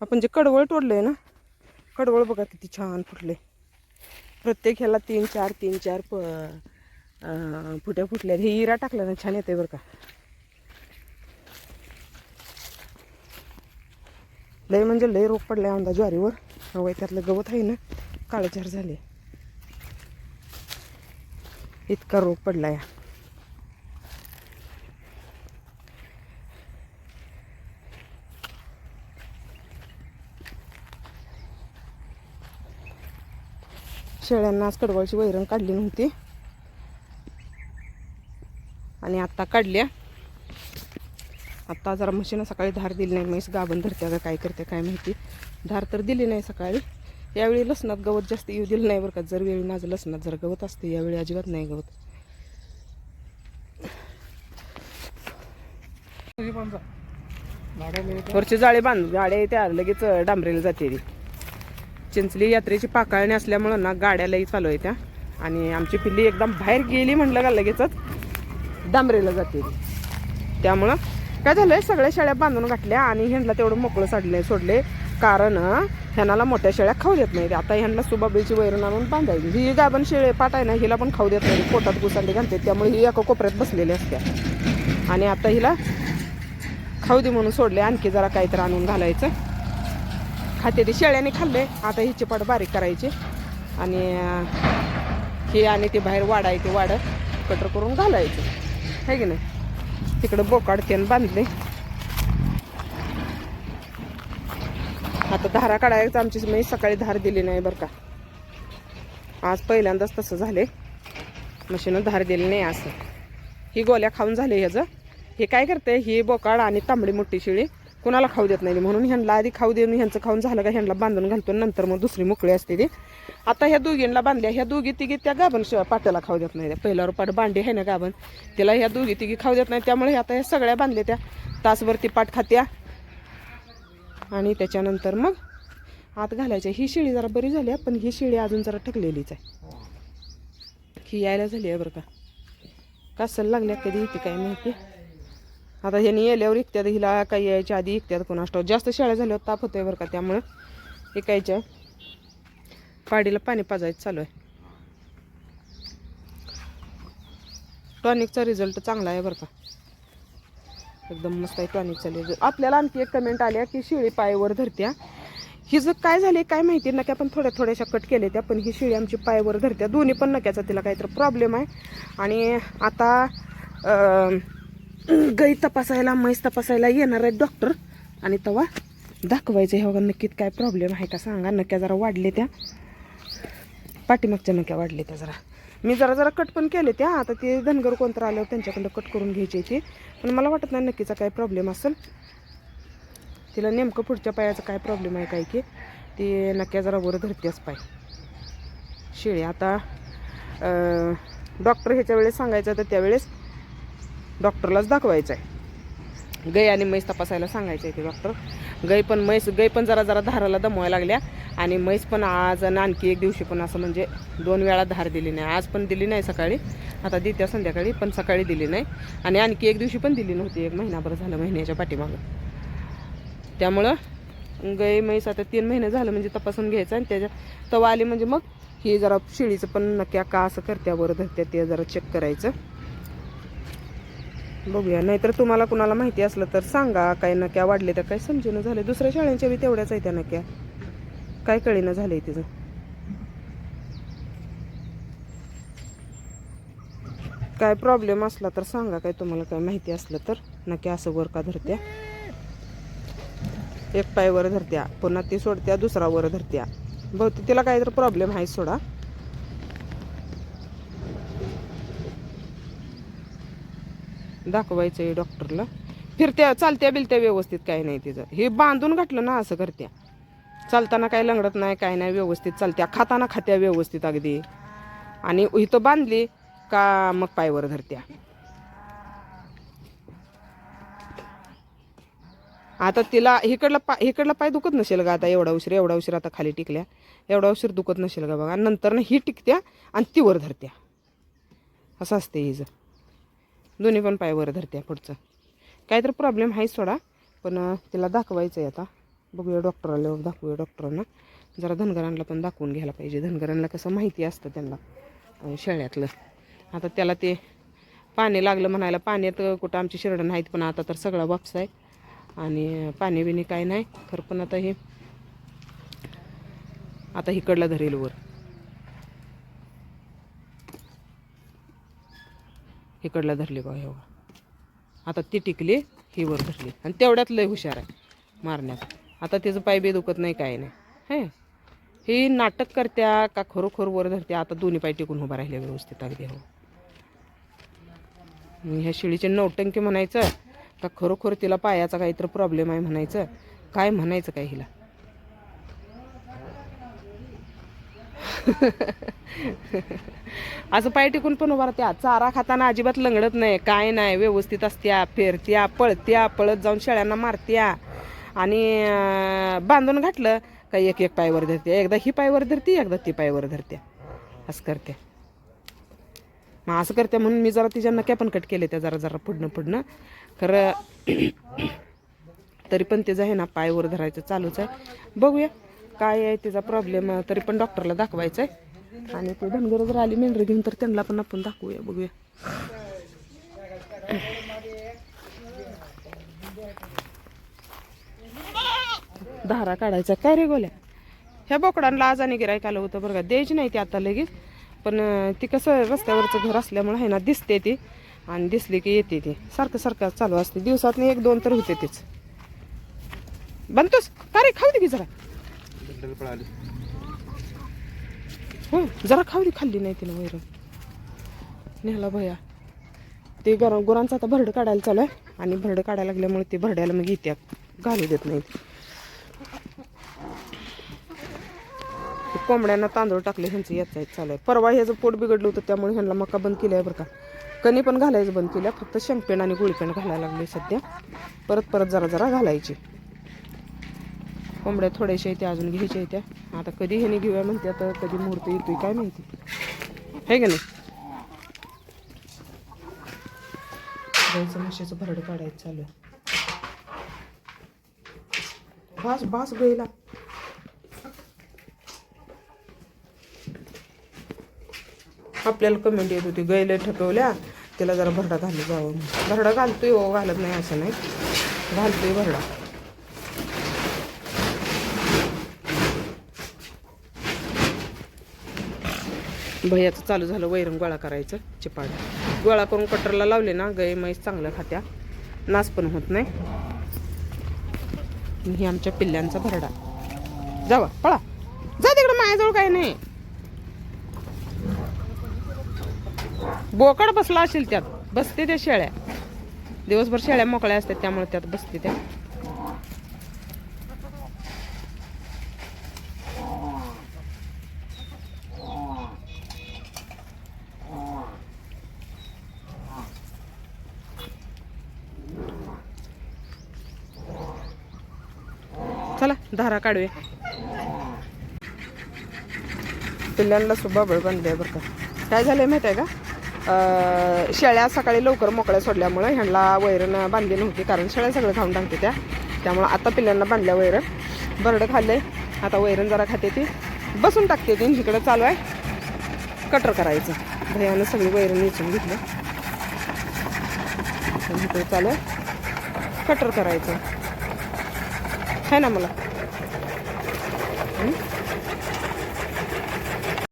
आपण जे कडवळ तोडलंय ना, कडवळ बघा किती छान फुटले. प्रत्येक ह्याला 3-4 फुट्या फुटल्या. हे इरा टाकला ना छान येते बरं का. लय म्हणजे लय रोग पडलाय आमदा ज्वारीवर. हवय त्यातलं गवत आहे ना काळेझार झाले, इतका रोग पडलाय. शेळ्यांना आज कडवळची वैरण काढली नव्हती आणि आत्ता काढल्या. आत्ता जरा म्हशीनं सकाळी धार दिली नाही. म्हैस गाभण धरत्या का काय करते काय माहिती. धार तर दिली नाही सकाळी. यावेळी लसणात गवत जास्त येऊ दिलं नाही बरं का. जर वेळी माझं लसणात जरा गवत असते, यावेळी अजिबात नाही गवत. वरची जाळे बांध, गाड्या त्या लगेच डांबरेला जाते ती. चिंचली यात्रेची पाकाळणी असल्यामुळं ना गाड्यालाही चालू आहे त्या. आणि आमची पिल्ली एकदम बाहेर गेली म्हटलं का लगेचच डांबरेला जाते ती. त्यामुळं काय झालंय, सगळ्या शेळ्या बांधून घातल्या आणि ह्यांना तेवढं मोकळं सोडले. कारण ह्यांना मोठ्या शेळ्या खाऊ देत नाही. आता ह्यांना सुबाबीची वैरण आणून बांधायची. ही गाभण शेळे पाट आहे ना, हिला पण खाऊ देत नाही. पोटात गुसांडी घालते, त्यामुळे ही एका कोपऱ्यात बसलेली असते. आणि आता हिला खाऊ दे म्हणून सोडले. आणखी जरा काहीतरी आणून घालायचं. खाते ते शेळ्याने खाल्ले. आता हिची पाट बारीक करायची आणि हे आणि ते बाहेर वाढायचे, वाढत कटर करून घालायचं आहे की नाही. तिकडं बोकाड त्यानं बांधले. आता धारा काढायचं. आमची मी सकाळी धार दिली नाही बरं का. आज पहिल्यांदाच तसं झाले, मशीनं धार दिली नाही असं. ही गोल्या खाऊन झाले ह्याचं. हे काय करते, ही बोकाड आणि तांबडी मोठी शेळी कुणाला खाऊ देत नाही म्हणून ह्यांना आधी खाऊ देऊन ह्यांचं खाऊन झालं का ह्यांना बांधून घालतो. नंतर मग दुसरी मोकळी असते ती. आता ह्या दोघींना बांधल्या. ह्या दोघी तिघी त्या गाभण पाट्याला खाऊ देत नाही. पहिल्यावर पाट बांडी आहे ना गाभण, तिला ह्या दोघी तिघी खाऊ देत नाही. त्यामुळे आता ह्या सगळ्या बांधल्या. त्या तासभर ती पाट खात्या आणि त्याच्यानंतर मग आत घालायच्या. ही शेळी जरा बरी झाली, पण ही शेळी अजून जरा टकलेलीच आहे. ही यायला झाली आहे बरं का. कासल लागल्या कधी येते काय माहिती. आता ह्यानी येल्यावर इकत्यात, हिला काही यायच्या आधी इकत्यात कोणाष्ट. जास्त शेळ्या झाल्यावर ताप होतोय बरं का. त्यामुळं इकायच्या पाडीला पाणी पाजायचं चालू आहे. टॉनिकचा रिझल्ट चांगला आहे बरं का, एकदम मस्त आहे टॉनिकचा रिझल्ट. आपल्याला आणखी एक कमेंट आल्या की शेळी पायावर धरत्या. हिचं काय झाले काय माहिती. नक्या पण थोड्याशा कट केले त्या, पण ही शेळी आमची पायावर धरत्या. दोन्ही पण नक्याचा तिला काहीतरी प्रॉब्लेम आहे. आणि आता गाई तपासायला, म्हैस तपासायला येणार आहेत डॉक्टर आणि तेव्हा दाखवायचं हे बघा नक्कीच काय प्रॉब्लेम आहे का सांगा. नक्या जरा वाढले त्या, पाठीमागच्या नक्या वाढले त्या जरा. मी जरा कट पण केले त्या. आता ते धनगर कोणतं आल्यावर त्यांच्याकडं कट करून घ्यायची ती. पण मला वाटत नाही नक्कीचा काय प्रॉब्लेम असेल. तिला नेमकं पुढच्या पायाचा काय प्रॉब्लेम आहे काय की ती नक्या जरा वर धरतेच पाय शेळी. आता डॉक्टर ह्याच्या वेळेस सांगायचं तर त्यावेळेस डॉक्टरलाच दाखवायचं आहे. गाय आणि म्हैस तपासायला सांगायचं आहे ते डॉक्टर. गाय पण जरा धाराला दमवायला लागल्या. आणि म्हैस पण आज आणि आणखी एक दिवशी पण असं म्हणजे 2 वेळा धार दिली नाही. आज पण दिली नाही सकाळी, आता देत्या संध्याकाळी, पण सकाळी दिली नाही. आणि आणखी एक दिवशी पण दिली नव्हती. 1 महिनाभर झालं, महिन्याच्या पाठीमागं. त्यामुळं गाय म्हैस आता 3 महिने झालं म्हणजे तपासून घ्यायचं. आणि त्याच्या तवा आली म्हणजे मग ही जरा शेळीचं पण नक्या का असं करत्या वर धरत्या ते जरा चेक करायचं. बघूया. नाहीतर तुम्हाला कुणाला माहिती असलं तर सांगा. काय नक्या वाढले तर काय समजेनं झाले. दुसऱ्या शाळांच्या बी तेवढ्याच आहे त्या नक्या, काय कळीनं झालंय तिचं. काय प्रॉब्लेम असला तर सांगा. काय तुम्हाला काय माहिती असलं तर. नक्या असं वर का धरत्या, एक पाय वर धरत्या, पुन्हा ती सोडत्या, दुसरा वर धरत्या. बहुतेक तिला काहीतरी प्रॉब्लेम आहे सोडा. दाखवायचं आहे डॉक्टरला. फिरत्या चालत्या बिलत्या व्यवस्थित, काही नाही तिचं. हे बांधून घातलं ना असं करत्या. चालताना काही लंगडत नाही, काय नाही, व्यवस्थित चालत्या. खाताना खात्या व्यवस्थित अगदी. आणि इथं बांधली का मग पायवर धरत्या. आता तिला इकडला पाय दुखत नसेल का आता. एवढा उशीर आता खाली टिकल्या. एवढा उशीर दुखत नसेल का बघा. नंतर ना ही टिकत्या आणि ती वर धरत्या. असं असते हिचं. दोन्ही पण पाय वर धरत्या पुढचं. काहीतरी प्रॉब्लेम आहे सोडा, पण तिला दाखवायचं आहे आता. बघूया डॉक्टराला, दाखवूया डॉक्टरांना. जरा धनगरांना पण दाखवून घ्यायला पाहिजे. धनगरांना कसं माहिती असतं त्यांना शेळ्यातलं. आता त्याला ते पाणी लागलं म्हणायला, पाण्यात कुठं आमची शिरडं नाहीत, पण आता तर सगळा वापसा आहे आणि पाणी बिणी काय नाही खरं. पण आता हे आता इकडला धरेल वर, इकडला धरली बघा हे. आता ती टिकली, ही वर धरली आणि तेवढ्यात लय हुशार आहे मारण्यात. आता त्याचं पाय बी दुखत नाही काय नाही. हे ही नाटक करत्या का खरोखर वर धरत्या. आता दोन्ही पाय टिकून उभा राहिले व्यवस्थित अगदी. हो, ह्या शेळीचे नौटंकी म्हणायचं का खरोखर तिला पायाचा काहीतरी प्रॉब्लेम आहे म्हणायचं, काय म्हणायचं काय हिला. असं पाय टिकून पण उभा राहत्या. चारा खाताना अजिबात लंगडत नाही, काय नाही, व्यवस्थित असत्या, फिरत्या, पळत्या, पळत जाऊन शेळ्यांना मारत्या. आणि बांधून घातलं का एक एक पायवर धरते, एकदा ही पायवर धरते, एकदा ती पायवर धरते, असं करते. मग असं करते म्हणून मी जरा तिच्या नक्या पण कट केले त्या, जरा जरा पुढणं खरं. तरी पण तिचं आहे ना पायवर धरायचं चालूच आहे. बघूया काय आहे तिचा प्रॉब्लेम. तरी पण डॉक्टरला दाखवायचं आहे. आणि ते धनगर जर आली मेंढरी घेऊन तर त्यांना पण आपण दाखवूया, बघूया. धारा काढायचा काय रे गोल्या. ह्या बोकडांना आज आणि गिरायक आलं होतं बरं का, द्यायची नाही ती आता लगेच. पण ती कसं रस्त्यावरचं घर असल्यामुळे आहे ना दिसते ती, आणि दिसली की येते ती. सारखं सारखं चालू असते, दिवसात 1-2 तर होते तीच. बनतोस का रे, खाऊ दे की जरा. हो जरा खाऊ दे, खाल्ली नाही तिनं वैरण नेला भया. ते गुरांचं आता भरडं काढायला चालू आहे, आणि भरडं काढायला लागल्यामुळे ते भरड्याला मग येत्या, घालू देत नाहीत. कोंबड्यांना तांदूळ टाकले ह्यांचं याचं चालू आहे. परवा ह्याचं पोट बिघडलं होतं त्यामुळे ह्यांना मका बंद केली आहे बरं का. कणी पण घालायचं बंद केल्या, फक्त शेंगपेंड आणि गुळपेंड घालायला लागले सध्या. परत जरा जरा घालायची. कोंबड्या थोड्याशा येत्या अजून घ्यायच्या येत्या. आता कधी ह्याने घेऊया म्हणते, आता कधी मुहूर्त येतोय काय माहिती, आहे का नाही. गाईचं म्हशीचं भरडं काढायचं चालू आहे. बास गाईला. आपल्याला कमेंट येत होती गाईला ठकवल्या, तिला जरा भरडा घालू जावं. भरडा घालतोय हो, घालत नाही असं नाही, घालतोय भरडा. भैयाचं चालू झालं वैरण गोळा करायचं. चिपाड गोळा करून कटरला लावले ना, गाई म्हैस चांगलं खात्या, नास पण होत नाही. ही आमच्या पिल्ल्यांचा भरडा. जावा पळा, जा तिकडं, माझ्याजवळ काही नाही. बोकड बसला असेल त्यात, बसते त्या शेळ्या. दिवसभर शेळ्या मोकळ्या असतात त्यामुळे त्यात बसते त्या. चला धारा काढूया. पिल्ल्यांना सुद्धा बळ बांधले बरं का. काय झालंय माहिती आहे का, शेळ्या सकाळी लवकर मोकळ्या सोडल्यामुळे ह्यांना वैरण बांधली नव्हती, कारण शेळ्या सगळं खाऊन टाकते त्या. त्यामुळे आता पिल्ल्यांना बांधल्या वैरण. बरडं खाल्लंय, आता वैरण जरा खाते ती, बसून टाकते ती. इकडं चालू आहे कटर करायचं. भैयानं सगळी वैरण विचून घेतलं, इकडे चालू आहे कटर करायचं, है ना मला.